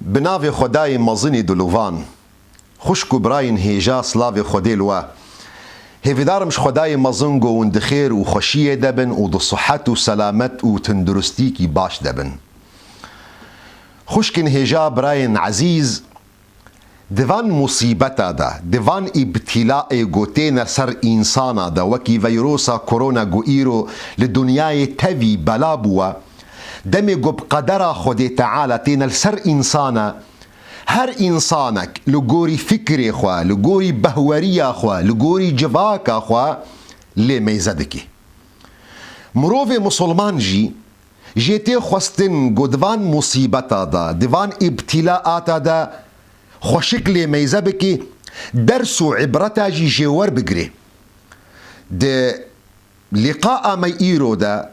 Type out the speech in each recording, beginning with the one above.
بناوی خدای مزنی دلوان خوشکو براین هیجا سلاوی خدای لوا هیویدارمش خدای مزن گوند خیر و خوشیه دبن و دو صحت و سلامت و تندرستی کی باش دبن. خوشکن هیجا براین عزیز دوان مصیبتا دا دوان ابتلاء گوتین سر انسانا دا وکی ویروسا کرونا گو ایرو لدنیای تاوی بلا بوا دمی گو بقدر خود تعالی تین سر انسانا هر انسانك لگوری فکر خوا لگوری بهوری خوا لگوری جواک خوا لی میزدکی مروف مسلمان جیتی خواستن گو دوان مصیبتا دا دوان ابتلاءاتا دا خوشک لی میزه بکی درس و عبرتا جیور بگری ده لقاء می ایرو دا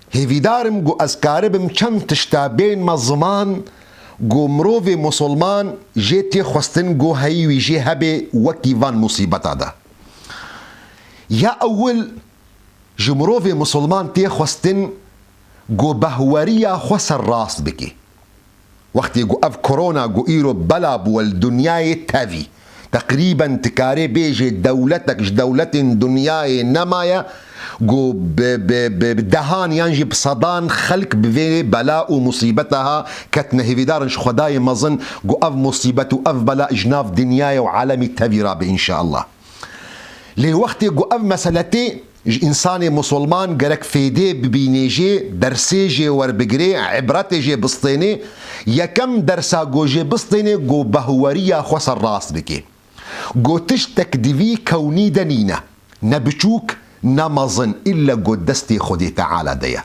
هیویدارم گو ازکاربم چند تشتابین مزمان گو مروف مسلمان جیتی خواستن گو هیوی جی هبه وکی وان مصیبتا دا یا اول جمروف مسلمان تی خواستن گو بهوری خوصر راست بکی وقتی گو اف کرونا گو ایرو بلا بو الدنیای تاوی تقریبا تکاری بیجی دولتک دولت دنیای نمایا گو بدهان یانجی بصدان خلق بوی بلا و مصیبتها کتنه هیویدارنش خدای مزن گو اف مصیبت و اف بلا اجناف دنیای و عالمی تاوی رابه انشاءالله لی وقتی گو اف مسئلتی انسان مسلمان گرک فیده ببینی جی درسی جی ور بگری عبرت جی بسطینی یکم درسا گو جی بسطینی گو بهوری خوصر راست بکی گو تش تکدیوی کونی دنینا نبچوک نمزن إلا قد دستي خدي تعالى ديا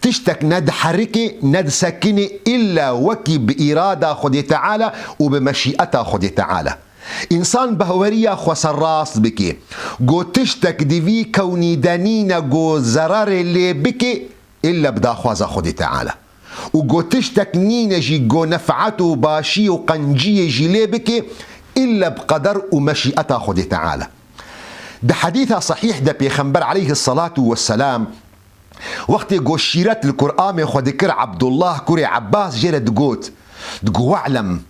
تشتك ند حركي ند سكني إلا وكي بإرادة خدي تعالى وبمشيئته خدي تعالى إنسان بهورية خسر راس بكي قو تشتك ديفي كوني دانينا قو زرار اللي بكي إلا بدا خوازا خدي تعالى وقو تشتك نينا جي قو نفعته باشي وقنجية جي لي بكي إلا بقدر ومشيئته خدي تعالى. ده حديثة صحيح ده بيخنبر عليه الصلاة والسلام وقت قو شيرت القرآن خو ذكر عبد الله كري عباس جرد قوت دقو واعلم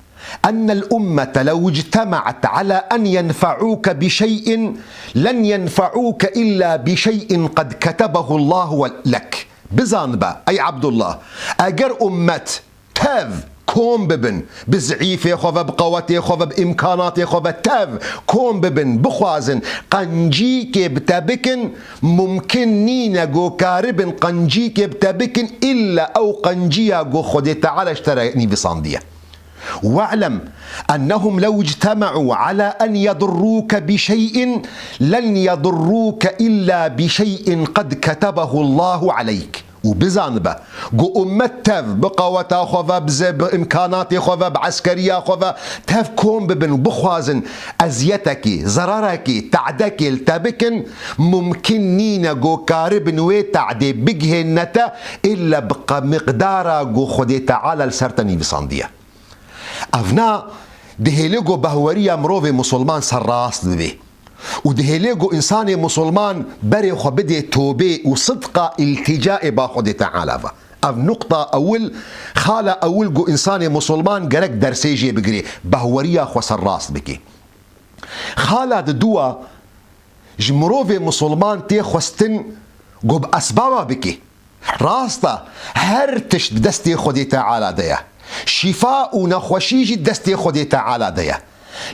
أن الأمة لو اجتمعت على أن ينفعوك بشيء لن ينفعوك إلا بشيء قد كتبه الله لك بزانبا أي عبد الله أجر أمت تاف كوم ببن بزعيفي خوفا بقوتي خوفا بإمكاناتي خوفا تاف كوم ببن بخوازن قنجيك بتابكن ممكن نينا جو كاربن قنجيك بتابكن إلا أو قنجيا جو خدي تعالى اشتريني بصاندية واعلم أنهم لو اجتمعوا على أن يضروك بشيء لن يضروك إلا بشيء قد كتبه الله عليك وبزانبه جو أمت تاف بقوتا خوفا بإمكاناتي خوفا بعسكرية خوفا تاف كوم ببن بخوازن أزيتكي زراركي تعدكي التابكن ممكن نينا جو كاربن ويتعدي بجهن نتا إلا بقى مقدارا جو خدي تعالى لسرتني بصاندية أفنا دهيليجو بهورية مروفي مسلمان سراس ببي ودهيليجو إنسان مسلمان بري خو بدي توبة وصدقة التجاء باخد تعالى أف نقطة أول خالة أول جو إنسان مسلمان جرك درسيجي بجري بهورية خو سراس بكي خالة دوا جمروفي مسلمان تي خوستن جو بأسبابا بكي راستا هرتش دستي خدي تعالى ديا شفاء ونخوشيجي دستي خدي تعالى ديا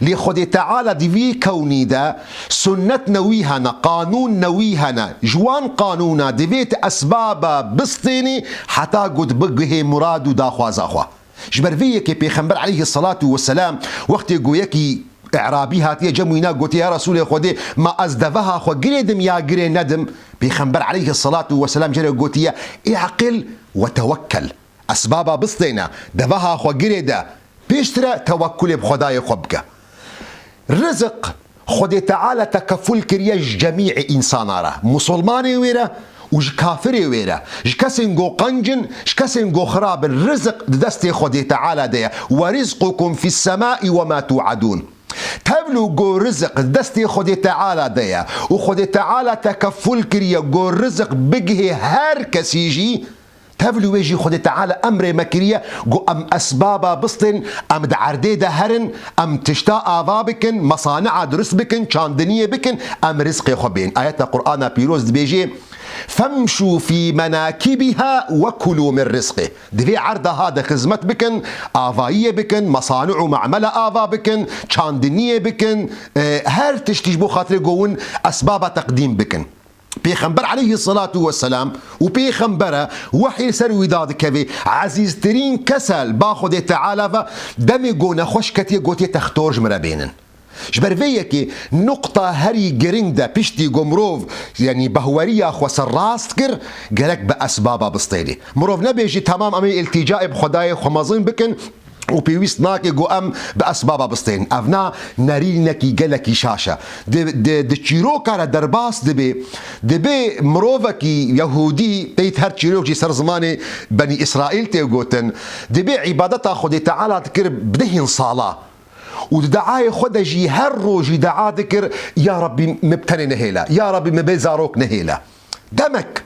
لي خدي تعالى دي كوني دا سنة نويهنا قانون نويهنا جوان قانونا ديفيت أسبابا بسطيني حتى قد بقه مراد دا خوازاخوا جبرفيك بيخنبر عليه الصلاة والسلام وقت يقويكي اعرابي هاتيه جموينا قلت يا رسول خدي ما ازدفها خو قريدم يا قري ندم بيخنبر عليه الصلاة والسلام جري قلت يا اعقل وتوكل أسبابا بسطينا دفها خو قريدا بيشترى توكل بخداي خبكة رزق خدي تعالى تكفل كرياج جميع إنسان راه مسلماني ويرا وج كافري ويرا ج كسن جو قنجن ج كسن جو خراب الرزق دستي خدي تعالى ديا ورزقكم في السماء وما توعدون تبلو جو رزق دستي خدي تعالى ديا وخدي تعالى تكفل كريا جو رزق بجه هر كسيجي تفلو يجي خد تعالى أمر مكرية جو أم أسبابا بسطن أم دعرديدة هرن أم تشتاء آذا بكن مصانع درس بكن شاندنية بكن أم رزق خبين. آيات القرآن بيروز بيجي فامشوا في مناكبها وكلوا من رزقه. دفي عرضة هذا خزمت بكن آذائية بكن مصانع ومعملة آذا بكن شاندنية بكن هر تشتجبو خاطر قوون أسباب تقديم بكن. پیغمبر علیه الصلاة والسلام و پیغمبر وحی سروی داد که عزیزترین کسل با خود تعالی و دمی گونه خوش کتی گوتی تختورج مربینن. جبرویه که نقطه هری گرنگ ده پشتی گمروف یعنی بهوریه خو سراست کر گرک به اسبابا بستیلی. مروف نبیجی تمام امی التجاء بخدای خمازین بکن و پیوست ناکی گو ام به اسبابا بستین. افنا نرینکی گلکی شاشه د چیروکا درباس دبی مروفکی یهودی تیت هر چیروکی سر زمان بنی اسرائیل تیگوتن دبی عبادتا خود تعالی تکر بدهن صالا و دعای خود جی هر روجی دعا ذکر یا ربی مبتنی نهیلا یا ربی مبیزاروک نهیلا دمک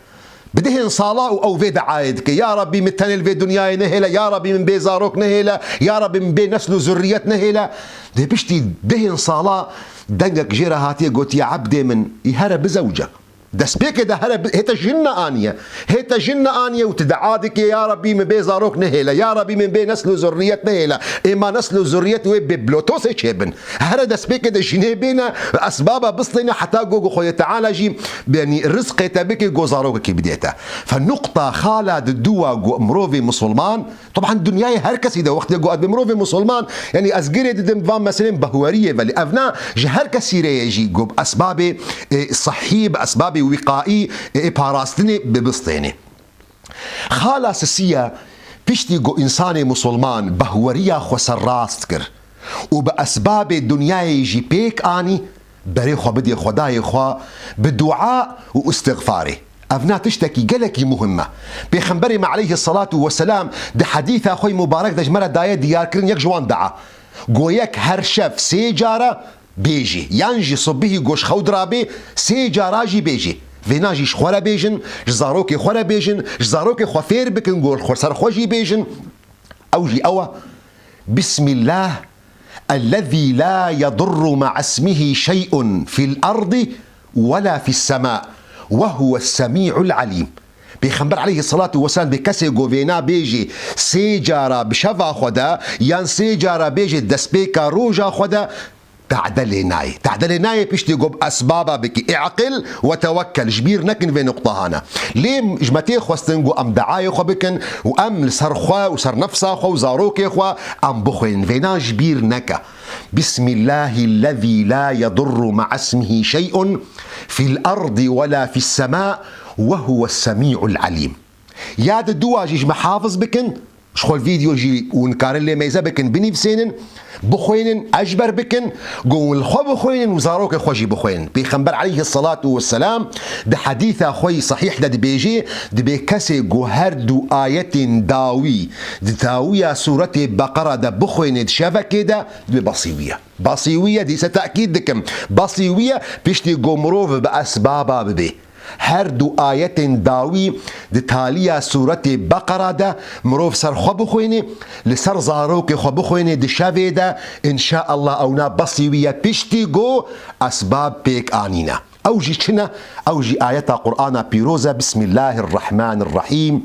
بدهن صلاة أو في دعايتك يا ربي متنل في دنياي نهلا يا ربي من بيزاروك نهلا يا ربي من بين نسل وذريت نهلا ده بشتي دهن صلاة دنجك جيرا هاتي قلت يا عبدي من يهرب بزوجك دس بيك ده هرب هيتا جنة آنية هيتا جنة آنية وتدعادك يا ربي من بيزاروك نهلا يا ربي من بين نسل وذريت نهلا إما نسل وذريت ببلوتوس يشبن هرب دس بيك ده جنة بينا أسبابها بسطينا حتى قوقو خويا تعالى جي يعني رزق تبكي جوزاروك كي بديتا. فالنقطة خالد الدوا جو مروفي مسلمان طبعا الدنيا هركسي ده وقت جو مروفي مسلمان يعني أزجري دم فان مثلا بهورية بل أفنا جهر كسيرة يجي جو أسباب صحي بأسباب وقائي باراستني ببسطيني. خلاص السيا بيشتي جو إنسان مسلمان بهورية خسر راست كر وبأسباب الدنيا يجي بيك آني بري خو بدي خداي خو بالدعاء واستغفاري. أفنا تشتكي قلكي مهمة بيخنبري عليه الصلاة والسلام ده حديث أخوي مبارك ده جمرة داية ديار كرن يك جوان دعا قويك هرشف سيجارة بيجي ينجي صبيه قوش خودرابي سيجاراجي بيجي فيناجيش خورا بيجن جزاروكي خورا بيجن جزاروكي خفير بكن قول خسر خوجي بيجن أوجي أوا بسم الله الذي لا يضر مع اسمه شيء في الأرض ولا في السماء وهو السميع العليم. بيخبر عليه الصلاة والسلام بكسي غوفينا بيجي سيجارة بشفا خدا يان سيجارة بيجي دسبيكا روجا خدا تعدل ناي بيشتي قب أسبابا بكي اعقل وتوكل جبير نكن في نقطة هنا ليه جمتي خوستنقو أم دعاي خو بكن وأم لسر خوا وسر نفسا خو وزاروكي خوا أم بخوين فينا جبير نكا. بسم الله الذي لا يضر مع اسمه شيء في الأرض ولا في السماء وهو السميع العليم. ياد الدواجيج محافظ بكن شخول فيديو جي ونكار اللي ميزا بكن بني بسينن بخوينن أجبر بكن قول الخو بخوينن وزاروك خوجي بخوينن. بيخنبر عليه الصلاة والسلام ده حديث أخوي صحيح ده بيجي ده بيكسي جوهر دو آية داوي داوية سورة بقرة ده بخوينن شبكة ده بصيوية دي ستأكيد دكم بصيوية بيشتي قمروف بأسبابا ببي هر دو آية داوي دي تالية سورة بقرة ده مروف سر خو بخويني لسر زاروك خو بخويني دي شاوه ده إن شاء الله أونا بصيوية بيشتي جو أسباب بيك آنينا. أوجي كنا أوجي آية قرآن بيروزة. بسم الله الرحمن الرحيم.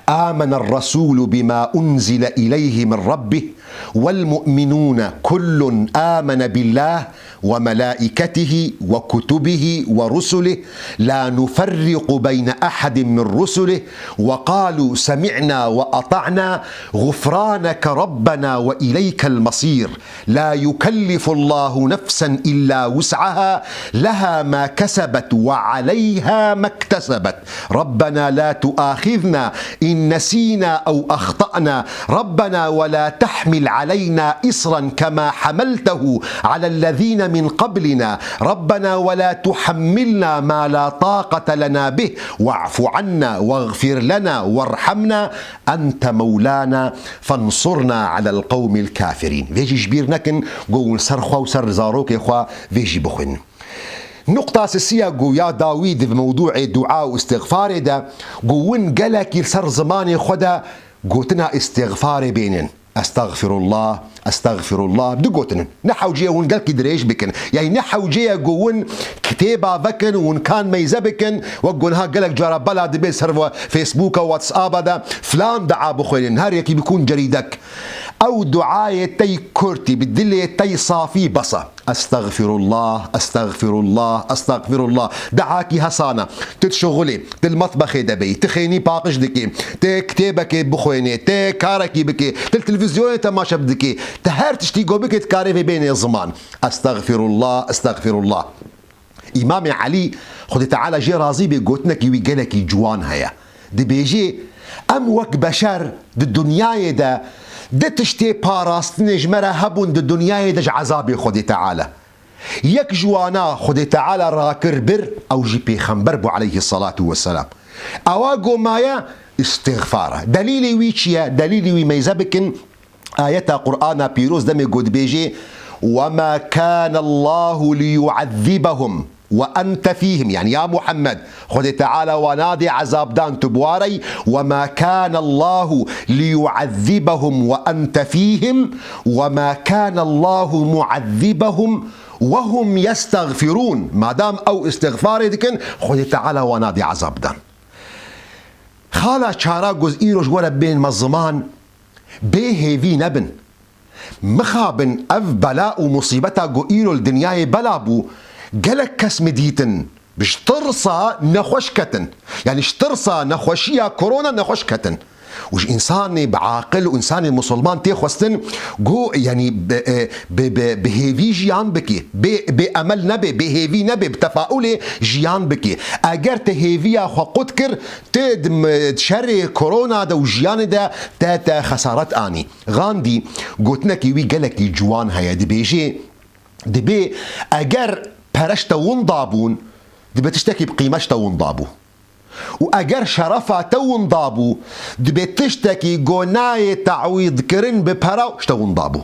آمن الرسول بما أنزل إليه من ربه والمؤمنون كل آمن بالله وملائكته وكتبه ورسله لا نفرق بين أحد من رسله وقالوا سمعنا وأطعنا غفرانك ربنا وإليك المصير لا يكلف الله نفسا إلا وسعها لها ما كسبت وعليها ما اكتسبت ربنا لا تؤاخذنا إن نسينا أو أخطأنا ربنا ولا تحمل علينا إصرا كما حملته على الذين من قبلنا ربنا ولا تحملنا ما لا طاقة لنا به واعف عنا واغفر لنا وارحمنا أنت مولانا فانصرنا على القوم الكافرين. فيجي جبير نكن قول سر خوا وسر زاروك يا خوا فيجي بخن نقطة أساسية جو يا داوود في موضوع الدعاء واستغفار ده جوون قالك يسر زماني خدا قوتنا استغفار بينن استغفر الله استغفر الله بدو قوتن نحو جيه ون قالك دريش بكن يعني نحو جيه جوون كتابة بكن ون كان ميزة بكن وقونها قالك جرى بلا دبي سرفا فيسبوك واتساب ده فلان دعا بخوين نهار يكي بيكون جريدك أو دعاية تي كورتي بالدلية تي صافي بصة استغفر الله استغفر الله استغفر الله دعاكي هسانة تتشغلي تالمطبخ دبي تخيني باقش دكي تكتابك بخويني تكاركي بكي تلفزيون تماشى بدكي تهار تشتيقو بكي تكاري في بين الزمان استغفر الله استغفر الله. إمام علي خد تعالى جي رازي بيقوتنك يويقلك جوان هيا دي بيجي أم وك بشر دي الدنيا ده ده تشتي باراستني جمرة هبون دي الدنيا ده عذابي خد تعالى يك جوانا خد تعالى راكر بر أو جي بيخنبر بو عليه الصلاة والسلام أواقو مايا استغفار دليلي ويشيا دليلي ويميزبكن آية قرآن بيروز دمي قد بيجي وما كان الله ليعذبهم وأنت فيهم يعني يا محمد خذ تعالى ونادي عذاب دان تبواري وما كان الله ليعذبهم وأنت فيهم وما كان الله معذبهم وهم يستغفرون ما دام أو استغفار دكن خذ تعالى ونادي عذاب دان خالا چارا جزئيروش ورا بين مظمان به في نبن مخابن اف بلاء ومصيبتا جوئيرو الدنيا بلابو قالك كسم ديتن بش ترصى نخوشكتن يعني اشترصى نخوشية كورونا نخوشكتن وش إنسان بعاقل وإنسان مسلمان تيخوستن جو يعني بهيفي جيان بكي بأمل نبي بهيفي نبي بتفاؤل جيان بكي أجر تهيفي أخو قدكر تشري كورونا دا وجيان دا تا خسارات آني غاندي قلتنا كيوي قالك جوان هيا دي بيجي دي بي أجر برشتا ونضابون دي بتشتكي بقيمشتا ونضابو وأجر شرفة تون ضابو دبيت تشتكي جوناي تعويض كرن ببراو شتون ضابو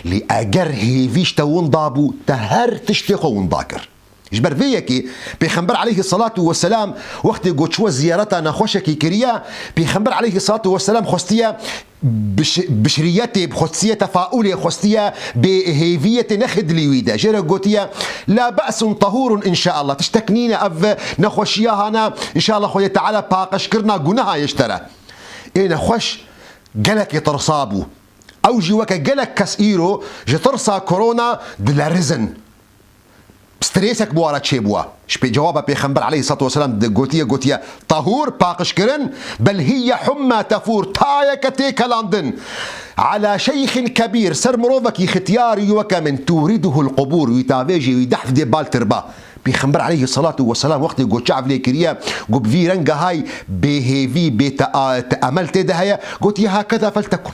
لأجر هيفيش تون ضابو تهر تشتخون ضاكر جبر فيكي بيخنبر عليه الصلاة والسلام وقت قوتشوا زيارتا نخوشكي كريا بيخنبر عليه الصلاة والسلام خستيا بشريتي بخصية تفاؤلي خصية بهيفية نخد ليويدا جرى قوتيا لا بأس طهور إن شاء الله تشتكنينا أف نخوشيها أنا إن شاء الله خويا تعالى باقش كرنا قناها يشترى إيه نخوش قلك يترصابو أو جيوك قلك كسئيرو جترصى كورونا دلارزن ستريسك بوارا تشيبوا شبي جوابها بيخنبر عليه الصلاة والسلام قوتيا طهور باقش كرن بل هي حمى تفور تايا كتيك لندن على شيخ كبير سر مروفك ختياري وكمن تورده القبور ويتافيجي ويدحف دي بالتربا بيخنبر عليه الصلاة والسلام وقت يقول شعب ليكريا قب في رنجا هاي بهيفي بتأملت ده هيا قلت هكذا فلتكن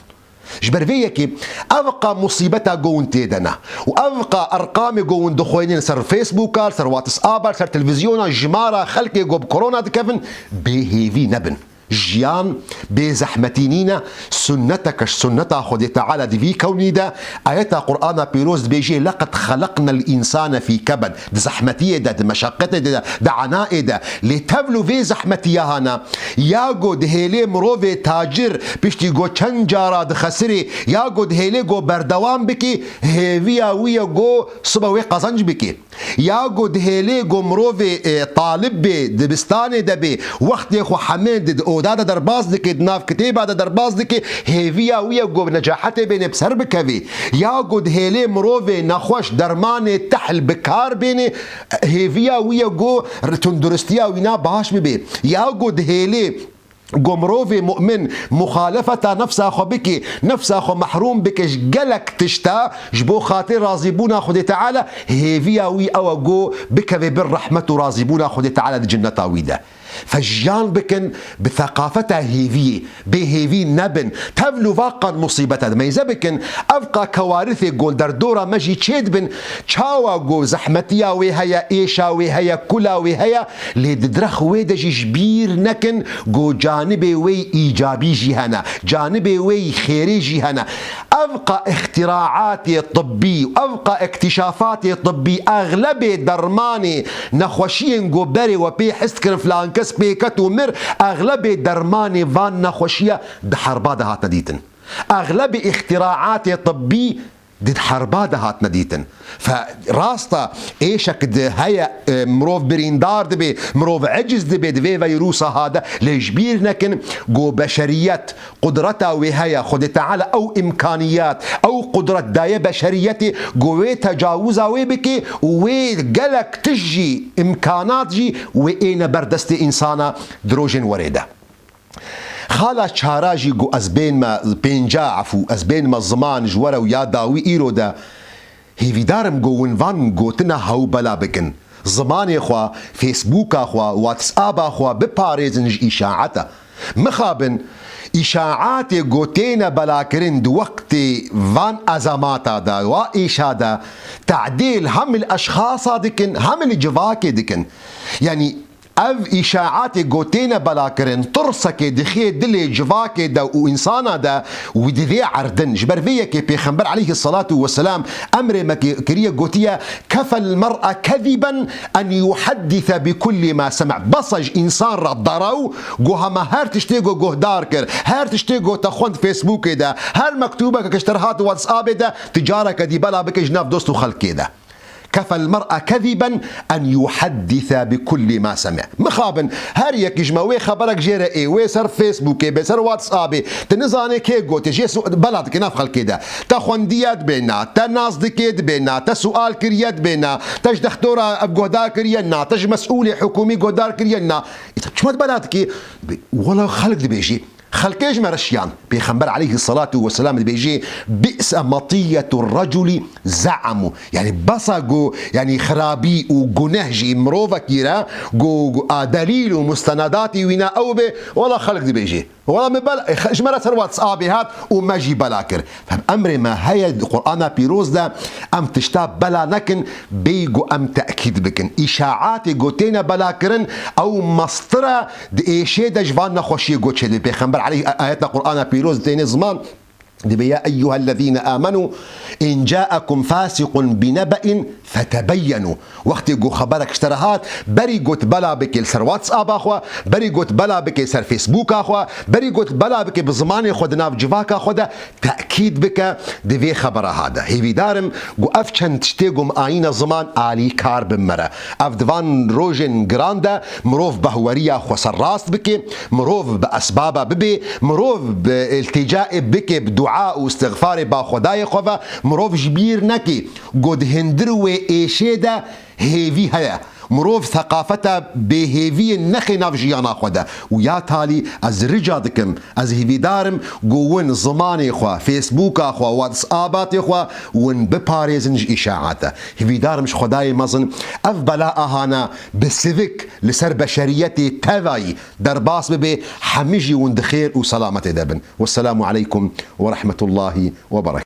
جبر فيكي أبقى مصيبتها جون تيدنا وأبقى أرقام جون دخوينين سر فيسبوك سر واتساب سر تلفزيون جمارة خلقي جوب كورونا دكفن بهيفي نبن جيان بزحمتينينا سنتك سنتا خد تعالى دي في كوني ده آيات قرآن بيروز بيجي لقد خلقنا الإنسان في كبد ده زحمتية ده مشقتة ده عناء ده لتبلو في زحمتية هنا ياغو دهيلي مروفي تاجر بيشتي جو چنجارا ده خسري ياغو دهيلي جو بردوان بكي هيفيا ويا جو صبوي قزنج بكي ياغو دهيلي جو مروفي طالب بي دبستاني ده بي وقت يخو حميد اودا درباز دكي دناف كتيبه درباز دكي هيفيا ويا جو نجاحته بين بسر بكفي يا قد هيلي مروفي نخوش درماني تحل بكار بين هيفيا ويا جو تندرستيا وينا باش ببي يا قد هيلي قمروفي مؤمن مخالفة نفسها خو بكي نفسها خو محروم بكش قلك تشتا جبو خاطر راضيبونا خدي تعالى هيفيا وي او جو بكفي بالرحمة راضيبونا خدي تعالى دي جنة ويدا فجيان بكن بثقافتها هيفية بهيفي نبن تبلو فاقا مصيبتها ما يزبكن أبقى كوارثي قول دردورة مجي تشيد بن تشاوا قو زحمتيا وهيا إيشا وهيا كلا وهيا لدرخ ويدجي جبير نكن قو جانبي وي إيجابي جيهانا جانبي وي خيري جيهانا أبقى اختراعاتي الطبية وأبقى اكتشافاتي الطبية أغلبي درماني نخوشين جوبري وبي حسكر فلانكس بيكت ومر أغلبي درماني فان نخوشية دحربادة هات نديتن أغلبي اختراعاتي الطبية دي حربادة هات نديتن فراستا ايشك دي هيا مروف بريندار دبي مروف عجز دبي دبي فيروسا هذا ليجبير نكن جو بشريات قدرتها وهيا خد تعالى او امكانيات او قدرة داية بشريتي جوي تجاوزها ويبكي وقلك تجي امكانات جي وين بردست انسانا دروجن وريده خالا چاراجي جو ازبين ما بينجا عفو ازبين ما الزمان جورا ويا داوي ايرو دا هيفي دارم جو ونفان جو تنا هاو بلا بكن زمان اخوا فيسبوك اخوا واتساب اخوا بباريزنج اشاعتا مخابن اشاعات جوتينا بلاكرين دو وقت فان ازماتا دا وإشادا تعديل هم الاشخاص دكن هم الجواكي دكن يعني اف اشاعات جوتينا بلاكرين ترسك دخي دلي جواكي دا وانسانا دا ودذي عردن جبر فيك بيخنبر عليه الصلاة والسلام امر ما كريه جوتيا كفى المرأة كذبا ان يحدث بكل ما سمع بصج انسان ردارو جوها ما هار تشتيجو جوه داركر هار تشتيجو تخوند فيسبوك دا هار مكتوبة كاشترهات واتساب دا تجارة كدي بلا بك جناف دوستو خلق دا كفى المرأة كذبا أن يحدث بكل ما سمع مخابن هر يك جماوي خبرك جيرا اي ويسر فيسبوك بيسر واتساب تنزاني كي قوتي جي بلاد كناف خلق كده تخونديات بينا تناس دكيد بينا تسؤال كريات بينا تج دكتورة بقودار كريانا تج مسؤولي حكومي قودار كريانا شمت بلادك ولا خلق دي بيجي خلقيج مرشيان بيخنبر عليه الصلاة والسلام بيجي بئس مطية الرجل زعمه يعني بصقو يعني خرابي وجنهجي مروفا كيرا جو دليل ومستنداتي وينا أو بي ولا خلق دي بيجي ولا مبلا جمرة واتساب هات وماجي بلاكر فأمر ما هي القرآن بيروز ده أم تشتاب بلا نكن بيجو أم تأكيد بكن إشاعات جوتينا بلاكرن أو مسطرة دي ده جوان نخوشي جوتشي اللي بيخنبر عليه آيات القرآن بيروز دين زمان يا أيها الذين آمنوا إن جاءكم فاسق بنبأ فتبينوا وقت جو خبرك اشتراهات بري قلت بلا بك سر واتساب أخوة بري قلت بلا بك سر فيسبوك أخوة بري قلت بلا بك بزماني خود ناف جواك أخوة تأكيد بك دي خبر هذا هي دارم جو أفشن تشتيقم آينا زمان آلي كار بمرة أفدفان روجن جراندا مروف بهورية خسر راست بك مروف بأسبابه ببي مروف بالتجاء بك بدعاء واستغفار با خدای خواه مروف جبیر نکی گود هندرو ایشیده هیوی هیا مروف ثقافته به هیوی نخی ناف جیانا خوده و یا تالی از رجا دکم از هیوی دارم گوون زمانی خواه فیسبوک خواه واتسابات خواه ون بپاريزنج اشاعاته هیوی دارمش خدای مزن اف بلا اهانا بسیوک لسر بشریتی توائی در باس ببی حمیجی ون دخیر و سلامت دبن والسلام عليكم ورحمة الله وبركاته.